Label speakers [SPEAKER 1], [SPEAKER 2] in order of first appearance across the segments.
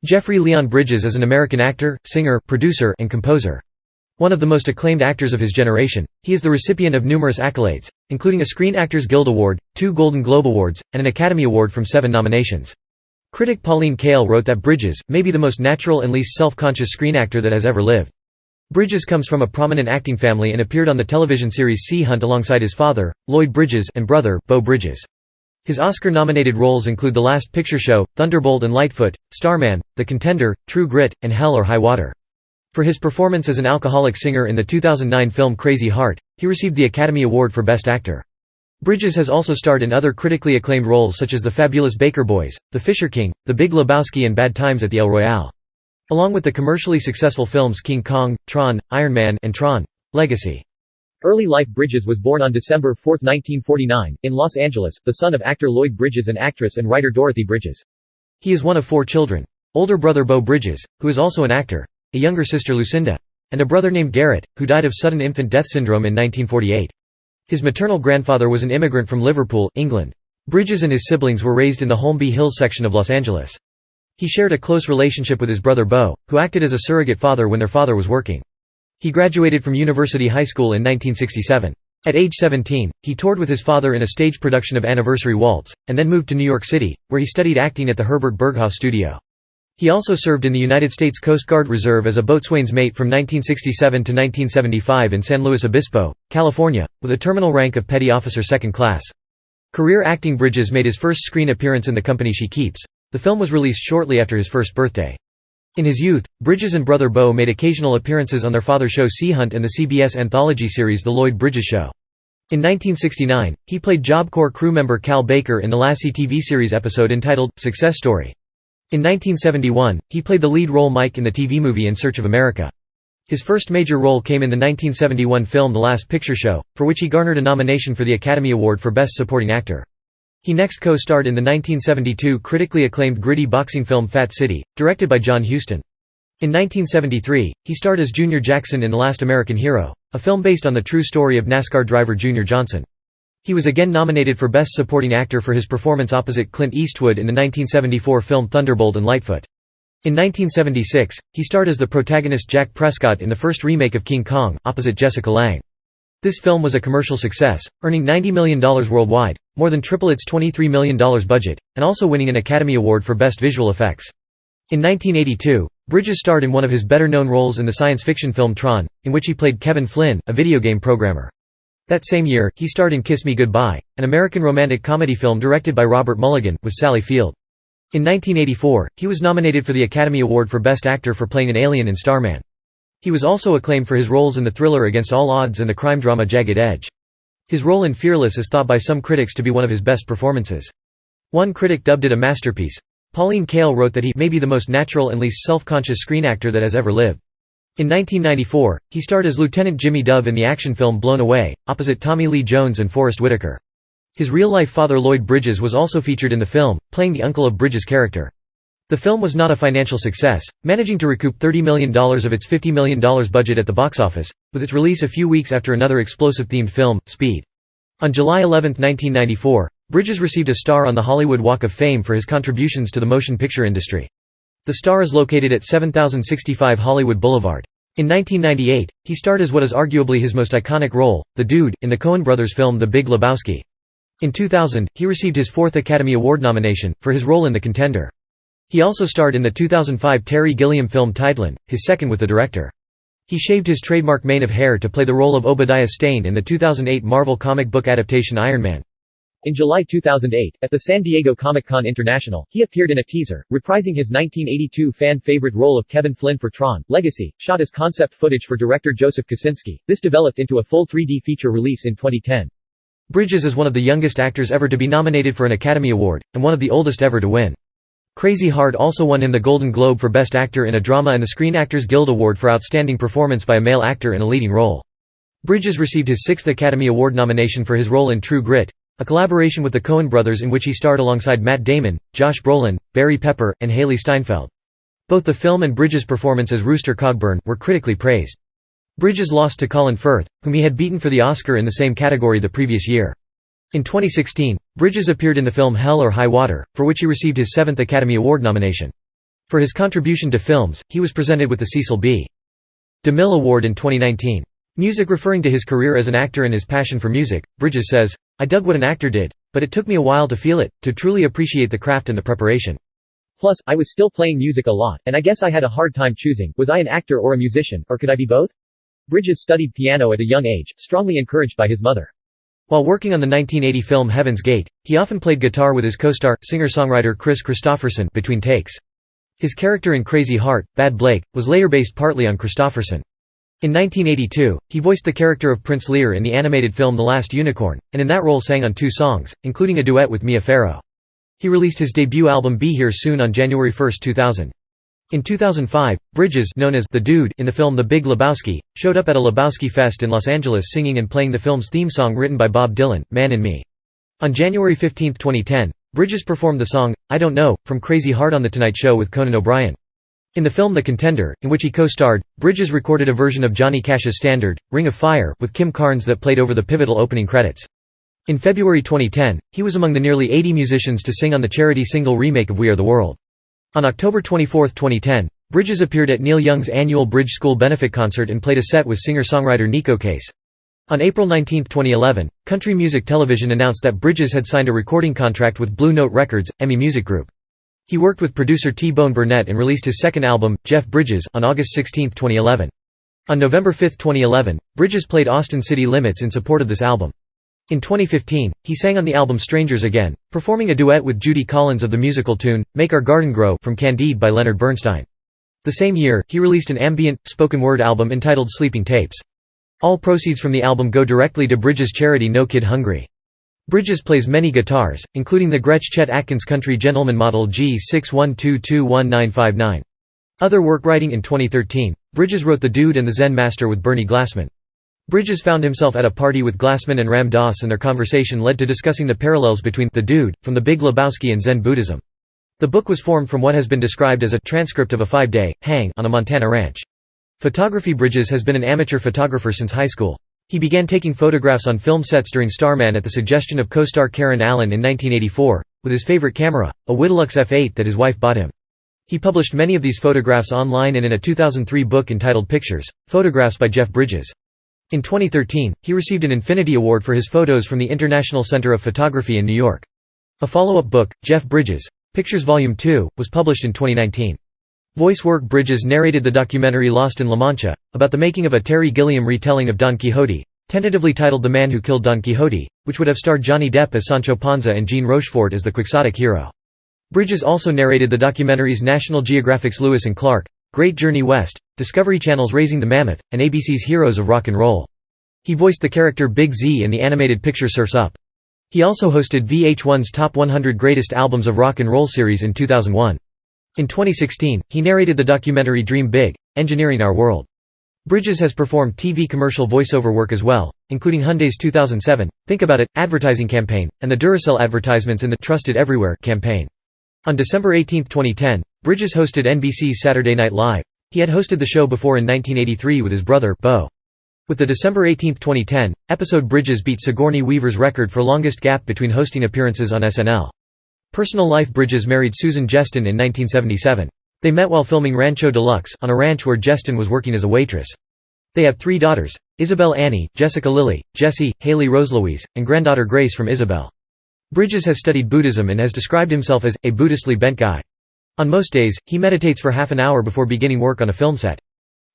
[SPEAKER 1] Jeffrey Leon Bridges is an American actor, singer, producer, and composer. One of the most acclaimed actors of his generation, he is the recipient of numerous accolades, including a Screen Actors Guild Award, 2 Golden Globe Awards, and an Academy Award from 7 nominations. Critic Pauline Kael wrote that Bridges may be the most natural and least self-conscious screen actor that has ever lived. Bridges comes from a prominent acting family and appeared on the television series Sea Hunt alongside his father, Lloyd Bridges, and brother, Beau Bridges. His Oscar-nominated roles include The Last Picture Show, Thunderbolt and Lightfoot, Starman, The Contender, True Grit, and Hell or High Water. For his performance as an alcoholic singer in the 2009 film Crazy Heart, he received the Academy Award for Best Actor. Bridges has also starred in other critically acclaimed roles such as The Fabulous Baker Boys, The Fisher King, The Big Lebowski and Bad Times at the Royale. Along with the commercially successful films King Kong, Tron, Iron Man, and Tron: Legacy.
[SPEAKER 2] Early life. Bridges was born on December 4, 1949, in Los Angeles, the son of actor Lloyd Bridges and actress and writer Dorothy Bridges.
[SPEAKER 1] He is one of 4 children. Older brother Beau Bridges, who is also an actor, a younger sister Lucinda, and a brother named Garrett, who died of sudden infant death syndrome in 1948. His maternal grandfather was an immigrant from Liverpool, England. Bridges and his siblings were raised in the Holmby Hills section of Los Angeles. He shared a close relationship with his brother Beau, who acted as a surrogate father when their father was working. He graduated from University High School in 1967. At age 17, he toured with his father in a stage production of Anniversary Waltz, and then moved to New York City, where he studied acting at the Herbert Berghaus Studio. He also served in the United States Coast Guard Reserve as a boatswain's mate from 1967 to 1975 in San Luis Obispo, California, with a terminal rank of Petty Officer 2nd Class. Career acting. Bridges made his first screen appearance in The Company She Keeps. The film was released shortly after his first birthday. In his youth, Bridges and brother Beau made occasional appearances on their father's show Sea Hunt and the CBS anthology series The Lloyd Bridges Show. In 1969, he played Job Corps crew member Cal Baker in the Lassie TV series episode entitled, Success Story. In 1971, he played the lead role Mike in the TV movie In Search of America. His first major role came in the 1971 film The Last Picture Show, for which he garnered a nomination for the Academy Award for Best Supporting Actor. He next co-starred in the 1972 critically acclaimed gritty boxing film Fat City, directed by John Huston. In 1973, he starred as Junior Jackson in The Last American Hero, a film based on the true story of NASCAR driver Junior Johnson. He was again nominated for Best Supporting Actor for his performance opposite Clint Eastwood in the 1974 film Thunderbolt and Lightfoot. In 1976, he starred as the protagonist Jack Prescott in the first remake of King Kong, opposite Jessica Lange. This film was a commercial success, earning $90 million worldwide, more than triple its $23 million budget, and also winning an Academy Award for Best Visual Effects. In 1982, Bridges starred in one of his better-known roles in the science fiction film Tron, in which he played Kevin Flynn, a video game programmer. That same year, he starred in Kiss Me Goodbye, an American romantic comedy film directed by Robert Mulligan, with Sally Field. In 1984, he was nominated for the Academy Award for Best Actor for playing an alien in Starman. He was also acclaimed for his roles in the thriller Against All Odds and the crime drama Jagged Edge. His role in Fearless is thought by some critics to be one of his best performances. One critic dubbed it a masterpiece. Pauline Kael wrote that he may be the most natural and least self-conscious screen actor that has ever lived. In 1994, he starred as Lieutenant Jimmy Dove in the action film Blown Away, opposite Tommy Lee Jones and Forrest Whitaker. His real-life father Lloyd Bridges was also featured in the film, playing the uncle of Bridges' character. The film was not a financial success, managing to recoup $30 million of its $50 million budget at the box office, with its release a few weeks after another explosive-themed film, Speed. On July 11, 1994, Bridges received a star on the Hollywood Walk of Fame for his contributions to the motion picture industry. The star is located at 7065 Hollywood Boulevard. In 1998, he starred as what is arguably his most iconic role, the Dude, in the Coen brothers film The Big Lebowski. In 2000, he received his 4th Academy Award nomination, for his role in The Contender. He also starred in the 2005 Terry Gilliam film Tideland, his second with the director. He shaved his trademark mane of hair to play the role of Obadiah Stane in the 2008 Marvel comic book adaptation Iron Man.
[SPEAKER 2] In July 2008, at the San Diego Comic-Con International, he appeared in a teaser, reprising his 1982 fan-favorite role of Kevin Flynn for Tron: Legacy, shot as concept footage for director Joseph Kosinski. This developed into a full 3D feature release in 2010.
[SPEAKER 1] Bridges is one of the youngest actors ever to be nominated for an Academy Award, and one of the oldest ever to win. Crazy Heart also won him the Golden Globe for Best Actor in a Drama and the Screen Actors Guild Award for Outstanding Performance by a Male Actor in a Leading Role. Bridges received his 6th Academy Award nomination for his role in True Grit, a collaboration with the Coen brothers in which he starred alongside Matt Damon, Josh Brolin, Barry Pepper, and Haley Steinfeld. Both the film and Bridges' performance as Rooster Cogburn were critically praised. Bridges lost to Colin Firth, whom he had beaten for the Oscar in the same category the previous year. In 2016, Bridges appeared in the film Hell or High Water, for which he received his 7th Academy Award nomination. For his contribution to films, he was presented with the Cecil B. DeMille Award in 2019. Music. Referring to his career as an actor and his passion for music, Bridges says, "I dug what an actor did, but it took me a while to feel it, to truly appreciate the craft and the preparation. Plus, I was still playing music a lot, and I guess I had a hard time choosing, was I an actor or a musician, or could I be both?" Bridges studied piano at a young age, strongly encouraged by his mother. While working on the 1980 film Heaven's Gate, he often played guitar with his co-star, singer-songwriter Chris Christopherson, between takes. His character in Crazy Heart, Bad Blake, was later based partly on Christopherson. In 1982, he voiced the character of Prince Lear in the animated film The Last Unicorn, and in that role sang on 2 songs, including a duet with Mia Farrow. He released his debut album Be Here Soon on January 1, 2000. In 2005, Bridges, known as The Dude in the film The Big Lebowski, showed up at a Lebowski Fest in Los Angeles singing and playing the film's theme song written by Bob Dylan, Man in Me. On January 15, 2010, Bridges performed the song, I Don't Know, from Crazy Heart on The Tonight Show with Conan O'Brien. In the film The Contender, in which he co-starred, Bridges recorded a version of Johnny Cash's standard, Ring of Fire, with Kim Carnes that played over the pivotal opening credits. In February 2010, he was among the nearly 80 musicians to sing on the charity single remake of We Are the World. On October 24, 2010, Bridges appeared at Neil Young's annual Bridge School benefit concert and played a set with singer-songwriter Nico Case. On April 19, 2011, Country Music Television announced that Bridges had signed a recording contract with Blue Note Records, Emmy Music Group. He worked with producer T-Bone Burnett and released his second album, Jeff Bridges, on August 16, 2011. On November 5, 2011, Bridges played Austin City Limits in support of this album. In 2015, he sang on the album Strangers Again, performing a duet with Judy Collins of the musical tune, Make Our Garden Grow, from Candide by Leonard Bernstein. The same year, he released an ambient, spoken-word album entitled Sleeping Tapes. All proceeds from the album go directly to Bridges' charity No Kid Hungry. Bridges plays many guitars, including the Gretsch Chet Atkins Country Gentleman Model G61221959. Other work. Writing in 2013, Bridges wrote The Dude and the Zen Master with Bernie Glassman. Bridges found himself at a party with Glassman and Ram Dass, and their conversation led to discussing the parallels between The Dude, from The Big Lebowski, and Zen Buddhism. The book was formed from what has been described as a transcript of a 5-day hang on a Montana ranch. Photography. Bridges has been an amateur photographer since high school. He began taking photographs on film sets during Starman at the suggestion of co-star Karen Allen in 1984, with his favorite camera, a Widelux F8 that his wife bought him. He published many of these photographs online and in a 2003 book entitled Pictures, Photographs by Jeff Bridges. In 2013, he received an Infinity Award for his photos from the International Center of Photography in New York. A follow-up book, Jeff Bridges, Pictures Volume 2, was published in 2019. Voice work. Bridges narrated the documentary Lost in La Mancha, about the making of a Terry Gilliam retelling of Don Quixote, tentatively titled The Man Who Killed Don Quixote, which would have starred Johnny Depp as Sancho Panza and Jean Rochefort as the quixotic hero. Bridges also narrated the documentaries National Geographic's Lewis and Clark, Great Journey West, Discovery Channel's Raising the Mammoth, and ABC's Heroes of Rock and Roll. He voiced the character Big Z in the animated picture Surf's Up. He also hosted VH1's Top 100 Greatest Albums of Rock and Roll series in 2001. In 2016, he narrated the documentary Dream Big, Engineering Our World. Bridges has performed TV commercial voiceover work as well, including Hyundai's 2007 Think About It advertising campaign, and the Duracell advertisements in the Trusted Everywhere campaign. On December 18, 2010, Bridges hosted NBC's Saturday Night Live. He had hosted the show before in 1983 with his brother, Beau. With the December 18, 2010, episode, Bridges beat Sigourney Weaver's record for longest gap between hosting appearances on SNL. Personal life. Bridges married Susan Jeston in 1977. They met while filming Rancho Deluxe, on a ranch where Jeston was working as a waitress. They have 3 daughters, Isabel Annie, Jessica Lily, Jessie, Haley Rose-Louise, and granddaughter Grace from Isabel. Bridges has studied Buddhism and has described himself as a Buddhistly bent guy. On most days, he meditates for half an hour before beginning work on a film set.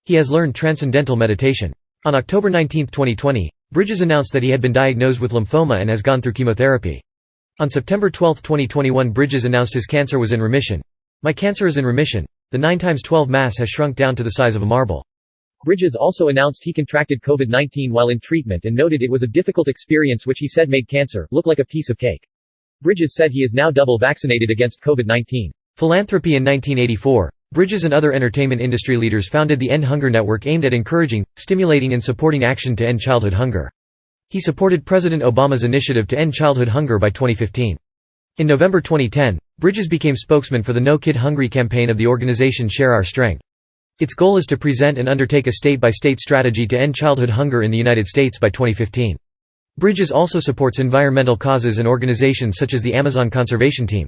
[SPEAKER 1] He has learned transcendental meditation. On October 19, 2020, Bridges announced that he had been diagnosed with lymphoma and has gone through chemotherapy. On September 12, 2021, Bridges announced his cancer was in remission. My cancer is in remission. The 9x12 mass has shrunk down to the size of a marble. Bridges also announced he contracted COVID-19 while in treatment and noted it was a difficult experience, which he said made cancer look like a piece of cake. Bridges said he is now double vaccinated against COVID-19. Philanthropy. In 1984, Bridges and other entertainment industry leaders founded the End Hunger Network, aimed at encouraging, stimulating and supporting action to end childhood hunger. He supported President Obama's initiative to end childhood hunger by 2015. In November 2010, Bridges became spokesman for the No Kid Hungry campaign of the organization Share Our Strength. Its goal is to present and undertake a state-by-state strategy to end childhood hunger in the United States by 2015. Bridges also supports environmental causes and organizations such as the Amazon Conservation Team.